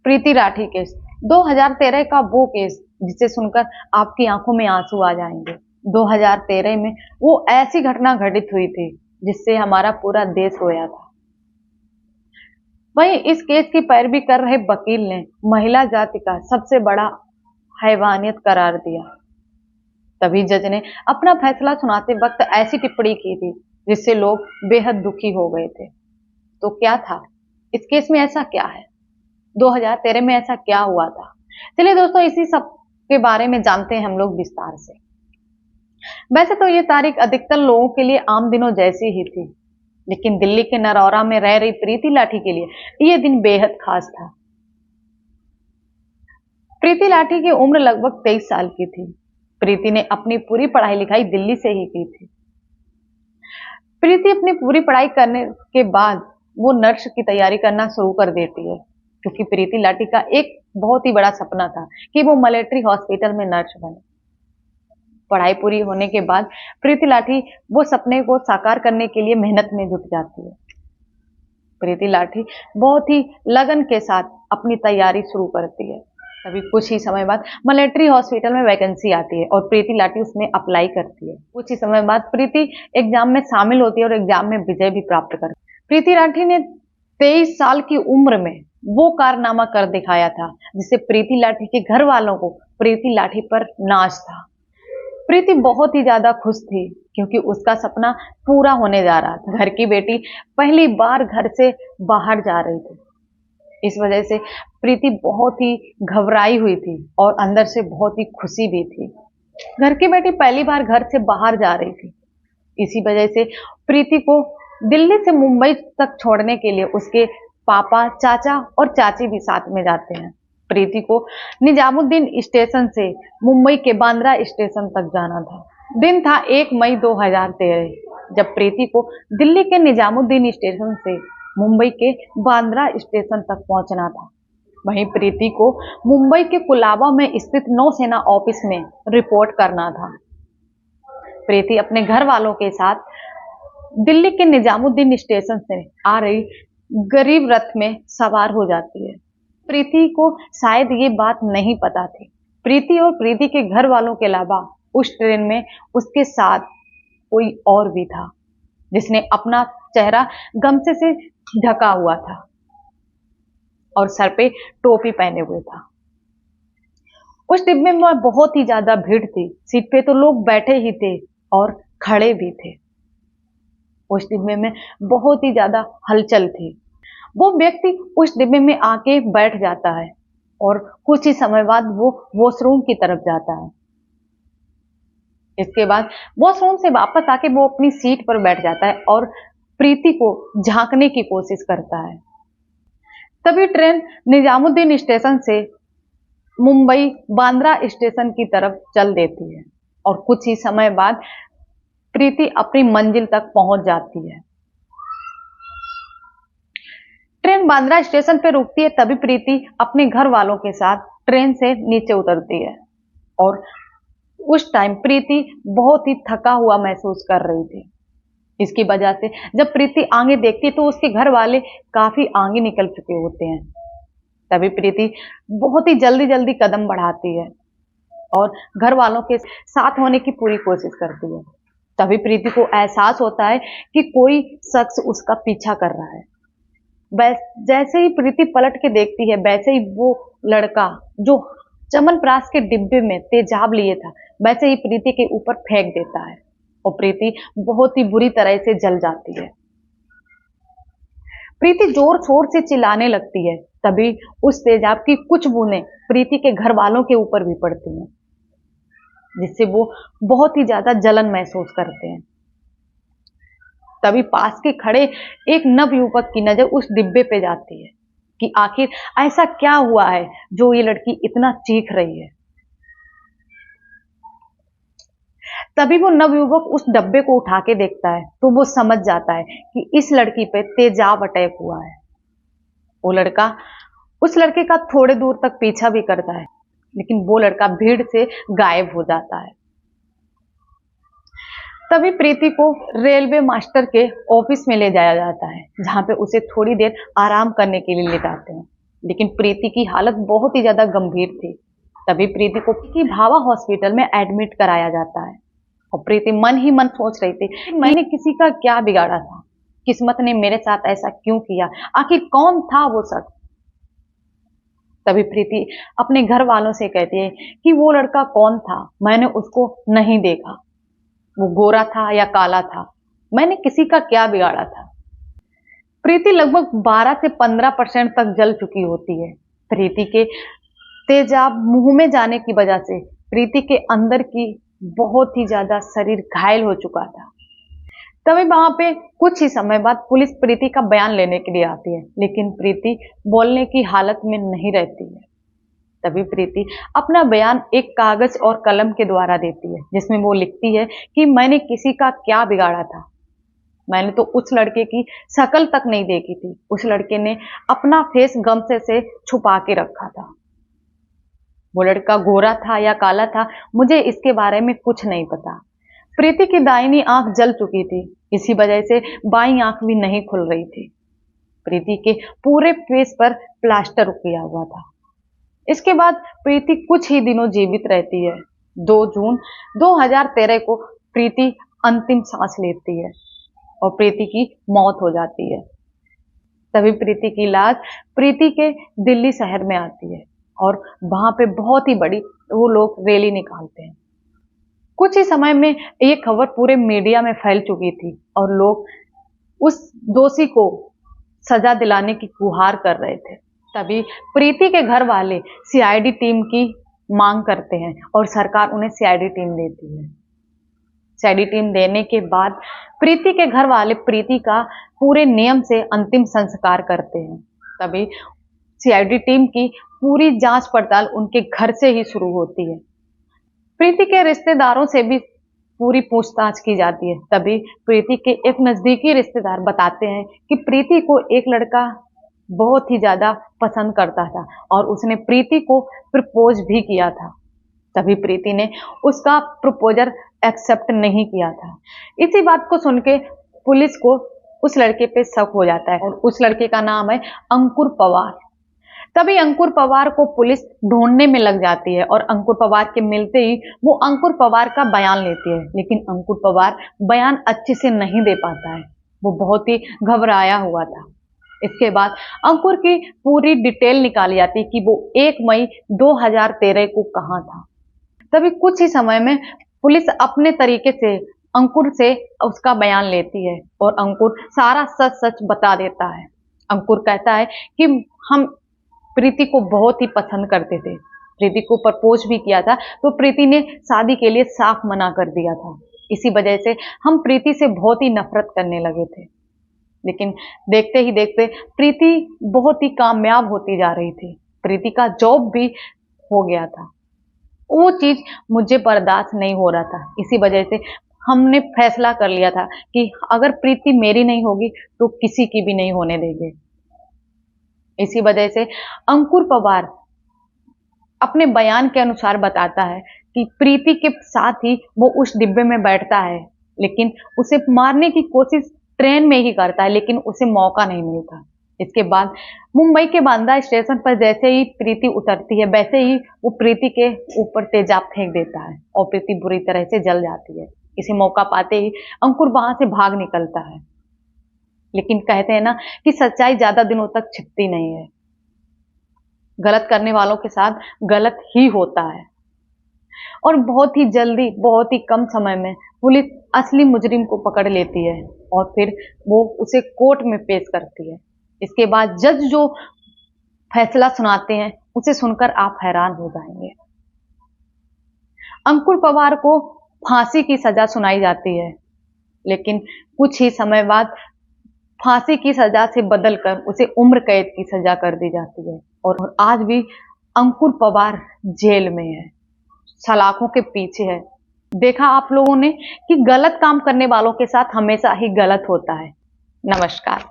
प्रीति Rathi case 2013 का वो case जिसे सुनकर आपकी आंखों में आंसू आ जाएंगे। 2013 में वो ऐसी घटना घटित हुई थी जिससे हमारा पूरा देश रोया था। वहीं इस केस की पैरवी कर रहे वकील ने महिला जाति का सबसे बड़ा हैवानियत करार दिया। तभी जज ने अपना फैसला सुनाते वक्त ऐसी टिप्पणी की थी जिससे लोग बेहद दुखी हो गए थे। तो क्या था इस केस में, ऐसा क्या है, 2013 में ऐसा क्या हुआ था? चलिए दोस्तों, इसी सब के बारे में जानते हैं हम लोग विस्तार से। वैसे तो ये तारीख अधिकतर लोगों के लिए आम दिनों जैसी ही थी, लेकिन दिल्ली के नरौरा में रह रही प्रीति लाठी के लिए ये दिन बेहद खास था। प्रीति लाठी की उम्र लगभग 23 साल की थी। प्रीति ने अपनी पूरी पढ़ाई लिखाई दिल्ली से ही की थी। प्रीति अपनी पूरी पढ़ाई करने के बाद वो नर्स की तैयारी करना शुरू कर देती है, क्योंकि प्रीति लाठी का एक बहुत ही बड़ा सपना था कि वो मिलिट्री हॉस्पिटल में नर्स बने। पढ़ाई पूरी होने के बाद प्रीति लाठी वो सपने को साकार करने के लिए मेहनत में जुट जाती है। प्रीति लाठी बहुत ही लगन के साथ अपनी तैयारी शुरू करती है। तभी कुछ ही समय बाद मिलिट्री हॉस्पिटल में वैकेंसी आती है और प्रीति लाठी उसमें अप्लाई करती है। कुछ ही समय बाद प्रीति एग्जाम में शामिल होती है और एग्जाम में विजय भी प्राप्त करती है। प्रीति लाठी ने 23 साल की उम्र में वो कारनामा कर दिखाया था जिससे प्रीति लाठी के घर वालों को प्रीति लाठी पर नाज था। प्रीति बहुत ही ज्यादा खुश थी क्योंकि उसका सपना पूरा होने जा रहा था। घर की बेटी पहली बार घर से बाहर जा रही थी। इस वजह से प्रीति बहुत ही घबराई हुई थी और अंदर से बहुत ही खुशी भी थी। घर की बेटी पहली बार घर से बाहर जा रही थी। इसी वजह से प्रीति को दिल्ली से मुंबई तक छोड़ने के लिए उसके पापा, चाचा और चाची भी साथ में जाते हैं। प्रीति को निजामुद्दीन स्टेशन से मुंबई के बांद्रा स्टेशन तक जाना था। दिन था 1 मई 2013, जब प्रीति को दिल्ली के निजामुद्दीन स्टेशन से मुंबई के बांद्रा स्टेशन तक पहुंचना था। वहीं प्रीति को मुंबई के कुलाबा में स्थित नौसेना ऑफिस में रिपोर्ट करना था। प्रीति अपने घर वालों के साथ दिल्ली के निजामुद्दीन स्टेशन से आ रही गरीब रथ में सवार हो जाती है। प्रीति को शायद ये बात नहीं पता थी, प्रीति और प्रीति के घर वालों के अलावा उस ट्रेन में उसके साथ कोई और भी था जिसने अपना चेहरा गमछे से ढका हुआ था और सर पे टोपी पहने हुए था। उस डिब्बे में बहुत ही ज्यादा भीड़ थी। सीट पे तो लोग बैठे ही थे और खड़े भी थे। उस डिब्बे में बहुत ही ज्यादा हलचल थी। वो व्यक्ति उस डिब्बे में आके बैठ जाता है और कुछ ही समय बाद वो वॉशरूम की तरफ जाता है। इसके बाद वॉशरूम से वापस आके वो अपनी सीट पर बैठ जाता है और प्रीति को झांकने की कोशिश करता है। तभी ट्रेन निजामुद्दीन स्टेशन से मुंबई बांद्रा स्टेशन की तरफ चल देती है और कुछ ही समय बाद प्रीति अपनी मंजिल तक पहुंच जाती है। ट्रेन बांद्रा स्टेशन पर रुकती है। तभी प्रीति अपने घर वालों के साथ ट्रेन से नीचे उतरती है और उस टाइम प्रीति बहुत ही थका हुआ महसूस कर रही थी। इसकी वजह से जब प्रीति आगे देखती है तो उसके घर वाले काफी आगे निकल चुके होते हैं। तभी प्रीति बहुत ही जल्दी जल्दी कदम बढ़ाती है और घर वालों के साथ होने की पूरी कोशिश करती है। तभी प्रीति को एहसास होता है कि कोई शख्स उसका पीछा कर रहा है। जैसे ही प्रीति पलट के देखती है, वैसे ही वो लड़का जो चमनप्राश के डिब्बे में तेजाब लिए था, वैसे ही प्रीति के ऊपर फेंक देता है और प्रीति बहुत ही बुरी तरह से जल जाती है। प्रीति जोर शोर से चिल्लाने लगती है। तभी उस तेजाब की कुछ बूंदें प्रीति के घर वालों के ऊपर भी पड़ती हैं, जिससे वो बहुत ही ज्यादा जलन महसूस करते हैं। तभी पास के खड़े एक नवयुवक की नजर उस डिब्बे पे जाती है कि आखिर ऐसा क्या हुआ है जो ये लड़की इतना चीख रही है। तभी वो नवयुवक उस डब्बे को उठा के देखता है तो वो समझ जाता है कि इस लड़की पे तेजाब अटैक हुआ है। वो लड़का उस लड़के का थोड़े दूर तक पीछा भी करता है, लेकिन वो लड़का भीड़ से गायब हो जाता है। तभी प्रीति को रेलवे मास्टर के ऑफिस में ले जाया जाता है, जहां पे उसे थोड़ी देर आराम करने के लिए ले जाते हैं। लेकिन प्रीति की हालत बहुत ही ज्यादा गंभीर थी। तभी प्रीति को की भावा हॉस्पिटल में एडमिट कराया जाता है और प्रीति मन ही मन सोच रही थी कि मैंने किसी का क्या बिगाड़ा था, किस्मत ने मेरे साथ ऐसा क्यों किया, आखिर कौन था वो शख्स। तभी प्रीति अपने घर वालों से कहती है कि वो लड़का कौन था, मैंने उसको नहीं देखा, वो गोरा था या काला था, मैंने किसी का क्या बिगाड़ा था। प्रीति लगभग 12 से 15% तक जल चुकी होती है। प्रीति के तेजाब मुंह में जाने की वजह से प्रीति के अंदर की बहुत ही ज्यादा शरीर घायल हो चुका था। तभी वहां पे कुछ ही समय बाद पुलिस प्रीति का बयान लेने के लिए आती है, लेकिन प्रीति बोलने की हालत में नहीं रहती है। तभी प्रीति अपना बयान एक कागज और कलम के द्वारा देती है, जिसमें वो लिखती है कि मैंने किसी का क्या बिगाड़ा था, मैंने तो उस लड़के की शक्ल तक नहीं देखी थी, उस लड़के ने अपना फेस गमछे से छुपा के रखा था, वो लड़का गोरा था या काला था, मुझे इसके बारे में कुछ नहीं पता। प्रीति की दाहिनी आंख जल चुकी थी, इसी वजह से बाईं आंख भी नहीं खुल रही थी। प्रीति के पूरे फेस पर प्लास्टर किया हुआ था। इसके बाद प्रीति कुछ ही दिनों जीवित रहती है। 2 जून 2013 को प्रीति अंतिम सांस लेती है और प्रीति की मौत हो जाती है। तभी प्रीति की लाश प्रीति के दिल्ली शहर में आती है और वहां पे बहुत ही बड़ी वो लोग रैली निकालते हैं। कुछ ही समय में ये खबर पूरे मीडिया में फैल चुकी थी और लोग उस दोषी को सजा दिलाने की गुहार कर रहे थे। तभी प्रीति के घर वाले सीआईडी टीम की मांग करते हैं और सरकार उन्हें सीआईडी टीम देती है। सीआईडी टीम देने के बाद प्रीति के घर वाले प्रीति का पूरे नियम से अंतिम संस्कार करते हैं। तभी सीआईडी टीम की पूरी जांच पड़ताल उनके घर से ही शुरू होती है। प्रीति के रिश्तेदारों से भी पूरी पूछताछ की जाती है। तभी प्रीति के एक नजदीकी रिश्तेदार बताते हैं कि प्रीति को एक लड़का बहुत ही ज्यादा पसंद करता था और उसने प्रीति को प्रपोज भी किया था। तभी प्रीति ने उसका प्रपोजल एक्सेप्ट नहीं किया था। इसी बात को सुन के पुलिस को उस लड़के पे शक हो जाता है और उस लड़के का नाम है अंकुर पवार। तभी अंकुर पवार को पुलिस ढूंढने में लग जाती है और अंकुर पवार के मिलते ही वो अंकुर पवार का बयान लेती है, लेकिन अंकुर पवार बयान अच्छे से नहीं दे पाता है, वो बहुत ही घबराया हुआ था। इसके बाद अंकुर की पूरी डिटेल निकाली जाती है कि वो 1 मई 2013 को कहाँ था। तभी कुछ ही समय में पुलिस अपने तरीके से अंकुर से उसका बयान लेती है और अंकुर सारा सच सच बता देता है। अंकुर कहता है कि हम प्रीति को बहुत ही पसंद करते थे, प्रीति को प्रपोज भी किया था, तो प्रीति ने शादी के लिए साफ मना कर दिया था। इसी वजह से हम प्रीति से बहुत ही नफरत करने लगे थे। लेकिन देखते ही देखते प्रीति बहुत ही कामयाब होती जा रही थी, प्रीति का जॉब भी हो गया था। वो चीज मुझे बर्दाश्त नहीं हो रहा था। इसी वजह से हमने फैसला कर लिया था कि अगर प्रीति मेरी नहीं होगी तो किसी की भी नहीं होने देंगे। इसी वजह से अंकुर पवार अपने बयान के अनुसार बताता है कि प्रीति के साथ ही वो उस डिब्बे में बैठता है, लेकिन उसे मारने की कोशिश ट्रेन में ही करता है, लेकिन उसे मौका नहीं मिलता। इसके बाद मुंबई के बांद्रा स्टेशन पर जैसे ही प्रीति उतरती है, वैसे ही वो प्रीति के ऊपर तेजाब फेंक देता है और प्रीति बुरी तरह से जल जाती है। इसे मौका पाते ही अंकुर वहां से भाग निकलता है, लेकिन कहते हैं ना कि सच्चाई ज्यादा दिनों तक छिपती नहीं है, गलत करने वालों के साथ गलत ही होता है। और बहुत ही जल्दी, बहुत ही कम समय में पुलिस असली मुजरिम को पकड़ लेती है और फिर वो उसे कोर्ट में पेश करती है। इसके बाद जज जो फैसला सुनाते हैं उसे सुनकर आप हैरान हो जाएंगे। अंकुर पवार को फांसी की सजा सुनाई जाती है, लेकिन कुछ ही समय बाद फांसी की सजा से बदलकर उसे उम्र कैद की सजा कर दी जाती है और आज भी अंकुर पवार जेल में है, सलाखों के पीछे है। देखा आप लोगों ने कि गलत काम करने वालों के साथ हमेशा ही गलत होता है। नमस्कार।